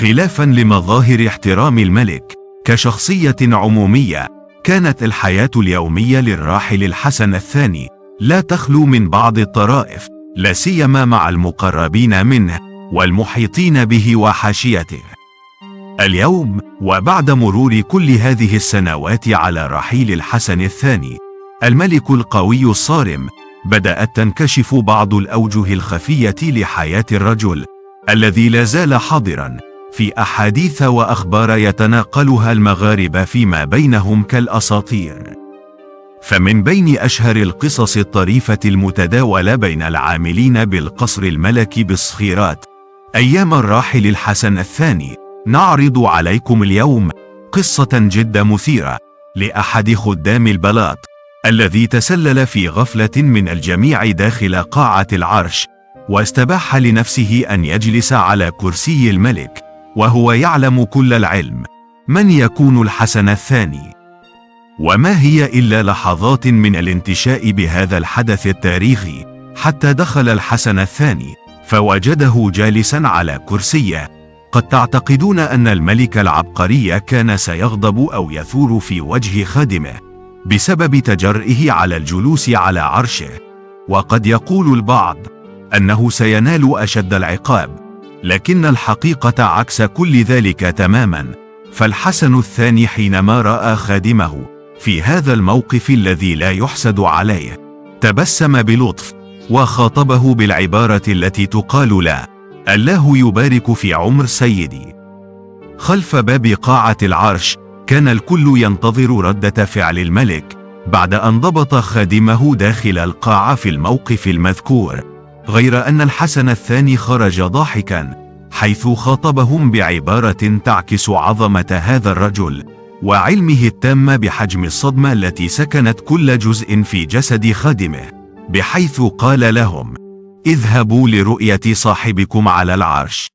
خلافا لمظاهر احترام الملك كشخصية عمومية، كانت الحياة اليومية للراحل الحسن الثاني لا تخلو من بعض الطرائف، لا سيما مع المقربين منه والمحيطين به وحاشيته. اليوم وبعد مرور كل هذه السنوات على رحيل الحسن الثاني الملك القوي الصارم، بدأت تنكشف بعض الأوجه الخفية لحياة الرجل الذي لا زال حاضرا في أحاديث وأخبار يتناقلها المغاربة فيما بينهم كالأساطير. فمن بين أشهر القصص الطريفة المتداولة بين العاملين بالقصر الملكي بالصخيرات أيام الراحل الحسن الثاني، نعرض عليكم اليوم قصة جد مثيرة لأحد خدام البلاط الذي تسلل في غفلة من الجميع داخل قاعة العرش، واستباح لنفسه أن يجلس على كرسي الملك وهو يعلم كل العلم من يكون الحسن الثاني. وما هي إلا لحظات من الانتشاء بهذا الحدث التاريخي، حتى دخل الحسن الثاني فوجده جالسا على كرسيه. قد تعتقدون أن الملك العبقري كان سيغضب أو يثور في وجه خادمه بسبب تجرئه على الجلوس على عرشه، وقد يقول البعض أنه سينال أشد العقاب، لكن الحقيقة عكس كل ذلك تماما. فالحسن الثاني حينما رأى خادمه في هذا الموقف الذي لا يحسد عليه، تبسم بلطف وخاطبه بالعبارة التي تقال له: الله يبارك في عمر سيدي. خلف باب قاعة العرش كان الكل ينتظر ردة فعل الملك بعد أن ضبط خادمه داخل القاعة في الموقف المذكور، غير أن الحسن الثاني خرج ضاحكا، حيث خاطبهم بعبارة تعكس عظمة هذا الرجل وعلمه التام بحجم الصدمة التي سكنت كل جزء في جسد خادمه، بحيث قال لهم: اذهبوا لرؤية صاحبكم على العرش.